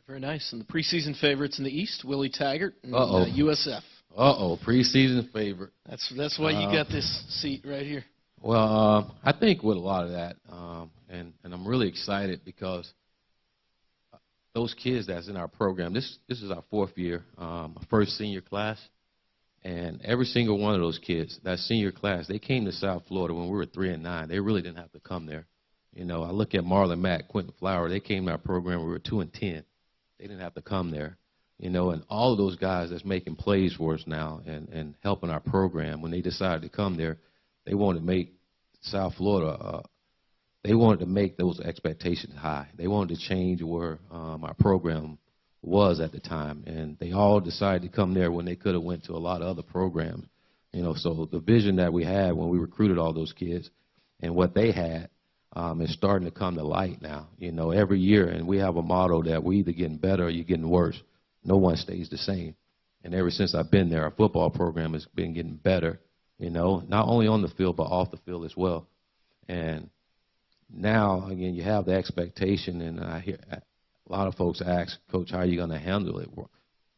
Very nice. And the preseason favorites in the East, Willie Taggart and USF. Preseason favorite. That's why you got this seat right here. Well, I think with a lot of that, and I'm really excited because those kids that's in our program, this is our 4th year, our first senior class, and every single one of those kids, that senior class, they came to South Florida when we were 3-9. They really didn't have to come there. You know, I look at Marlon Mack, Quentin Flower, they came to our program when we were 2-10. They didn't have to come there. You know, and all of those guys that's making plays for us now and helping our program, when they decided to come there, they wanted to make South Florida, they wanted to make those expectations high. They wanted to change where our program was at the time, and they all decided to come there when they could have went to a lot of other programs. You know, so the vision that we had when we recruited all those kids and what they had is starting to come to light now. You know, every year, and we have a motto that we're either getting better or you're getting worse. No one stays the same. And ever since I've been there, our football program has been getting better, you know, not only on the field but off the field as well. And now, again, you have the expectation, and I hear a lot of folks ask, Coach, how are you going to handle it?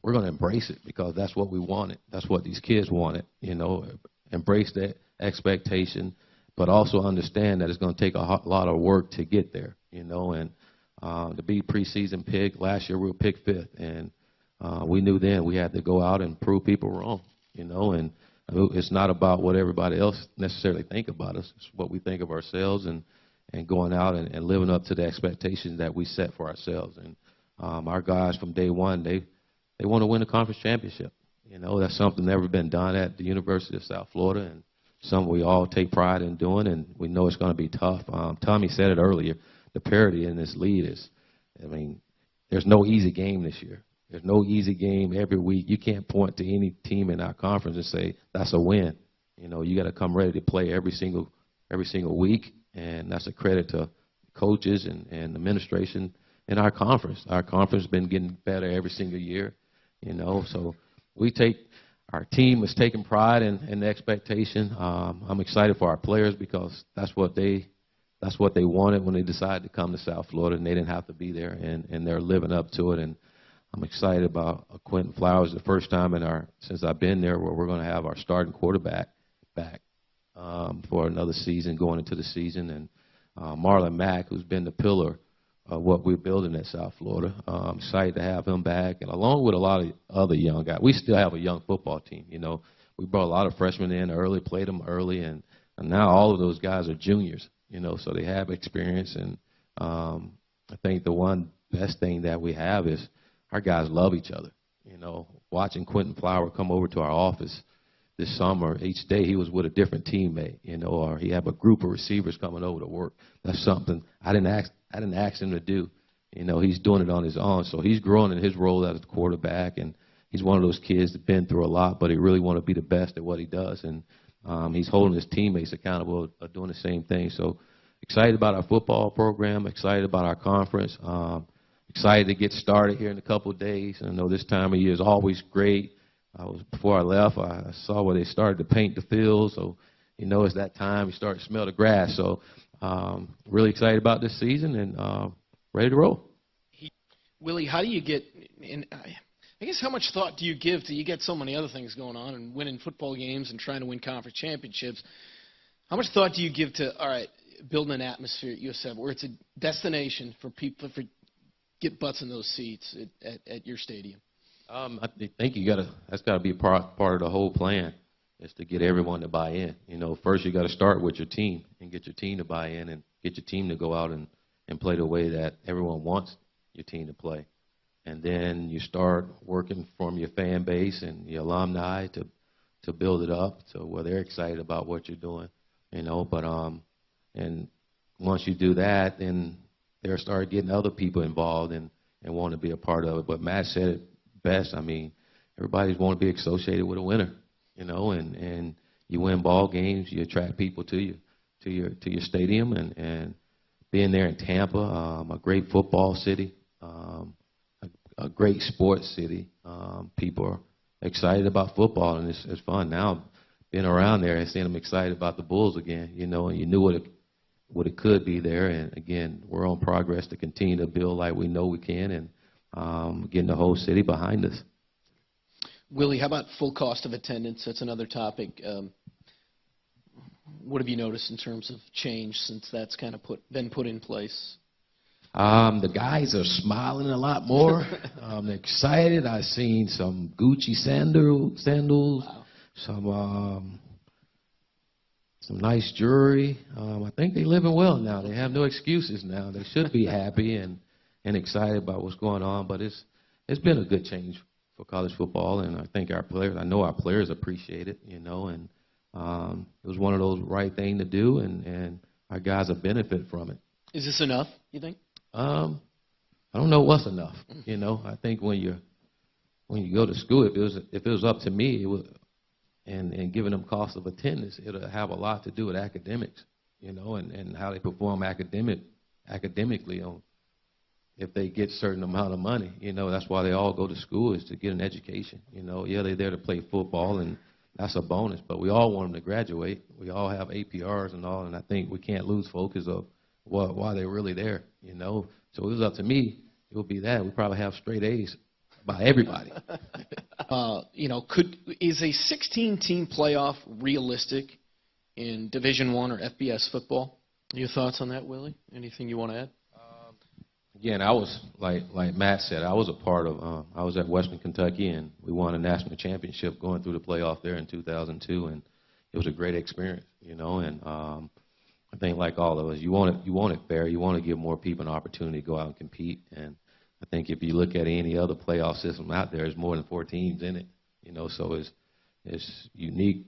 We're going to embrace it because that's what we wanted. That's what these kids wanted, you know, embrace that expectation, but also understand that it's going to take a lot of work to get there, you know, and to be preseason pick, last year we were picked 5th, and we knew then we had to go out and prove people wrong, you know, and it's not about what everybody else necessarily think about us. It's what we think of ourselves and going out and living up to the expectations that we set for ourselves. And our guys from day one, they want to win a conference championship. You know, that's something never been done at the University of South Florida, and something we all take pride in doing, and we know it's going to be tough. Tommy said it earlier, the parity in this league is, I mean, there's no easy game this year. There's no easy game every week. You can't point to any team in our conference and say that's a win. You know, you got to come ready to play every single week, and that's a credit to coaches and administration in our conference. Our conference has been getting better every single year, you know. So our team is taking pride in the expectation. I'm excited for our players because that's what they wanted when they decided to come to South Florida, and they didn't have to be there, and they're living up to it. And I'm excited about Quentin Flowers, the first time since I've been there, where we're going to have our starting quarterback back for another season, going into the season, and Marlon Mack, who's been the pillar of what we're building at South Florida. I'm excited to have him back, and along with a lot of other young guys. We still have a young football team. You know, we brought a lot of freshmen in early, played them early, and now all of those guys are juniors. You know, so they have experience, and I think the one best thing that we have is our guys love each other. You know, watching Quentin Flower come over to our office this summer, each day he was with a different teammate, you know, or he had a group of receivers coming over to work. That's something I didn't ask him to do. You know, he's doing it on his own. So he's growing in his role as a quarterback, and he's one of those kids that's been through a lot, but he really want to be the best at what he does. And he's holding his teammates accountable, doing the same thing. So excited about our football program, excited about our conference, excited to get started here in a couple of days. I know this time of year is always great. Before I left, I saw where they started to paint the field. So, you know, it's that time you start to smell the grass. So really excited about this season and ready to roll. Willie, how do you get in? I guess how much thought do you give to, you get so many other things going on and winning football games and trying to win conference championships. How much thought do you give to, all right, building an atmosphere at USF where it's a destination for people for get butts in those seats at your stadium? I think that's got to be part of the whole plan, is to get everyone to buy in. You know, first you got to start with your team and get your team to buy in and get your team to go out and play the way that everyone wants your team to play. And then you start working from your fan base and your alumni to build it up to where they're excited about what you're doing, you know. But and once you do that, then they'll start getting other people involved and want to be a part of it. But Matt said it best. I mean, everybody's want to be associated with a winner, you know, and you win ball games, you attract people to your stadium, and being there in Tampa, a great football city, a great sports city. People are excited about football, and it's fun. Now, being around there and seeing them excited about the Bulls again, you know, and you knew what it could be there. And again, we're on progress to continue to build like we know we can, and getting the whole city behind us. Willie, how about full cost of attendance? That's another topic. What have you noticed in terms of change since that's kind of been put in place? The guys are smiling a lot more. They're excited. I've seen some Gucci sandals, Wow. some nice jewelry. I think they're living well now. They have no excuses now. They should be happy and excited about what's going on. But it's been a good change for college football, and I think our players appreciate it, you know, and it was one of those right thing to do, and our guys will benefit from it. Is this enough, you think? I don't know what's enough. You know, I think when you go to school, if it was up to me, it would, and giving them cost of attendance, it'll have a lot to do with academics, you know, and how they perform academically on if they get certain amount of money. You know, that's why they all go to school, is to get an education. You know, yeah, they're there to play football, and that's a bonus, but we all want them to graduate. We all have APRs and all, and I think we can't lose focus of why they're really there, you know. So if it was up to me, it would be that. We'd probably have straight A's by everybody. You know, is a 16-team playoff realistic in Division I or FBS football? Your thoughts on that, Willie? Anything you want to add? Again, I was, like Matt said, I was a part of, I was at Western Kentucky, and we won a national championship going through the playoff there in 2002, and it was a great experience, you know, and I think like all of us, you want it fair. You want to give more people an opportunity to go out and compete, and I think if you look at any other playoff system out there, there's more than 4 teams in it, you know, so it's unique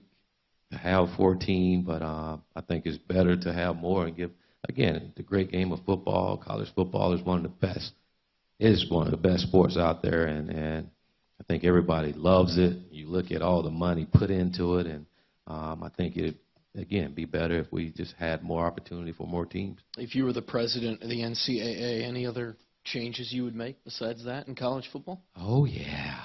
to have 14, but I think it's better to have more and give. Again, the great game of football, college football is one of the best. It is one of the best sports out there, and I think everybody loves it. You look at all the money put into it, and I think it'd, again, be better if we just had more opportunity for more teams. If you were the president of the NCAA, any other changes you would make besides that in college football? Oh, yeah.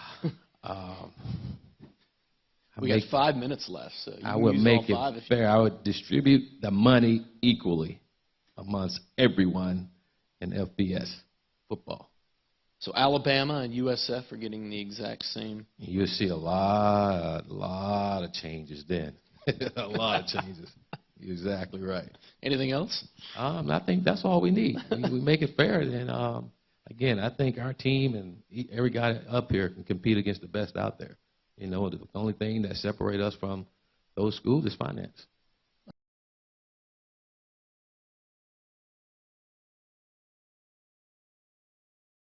We got 5 minutes left, so I would make it fair. I would distribute the money equally amongst everyone in FBS football. So Alabama and USF are getting the exact same. You'll see a lot of changes then. A lot of changes. You're exactly right. Anything else? I think that's all we need. We make it fair, and again, I think our team and every guy up here can compete against the best out there. You know, the only thing that separates us from those schools is finance.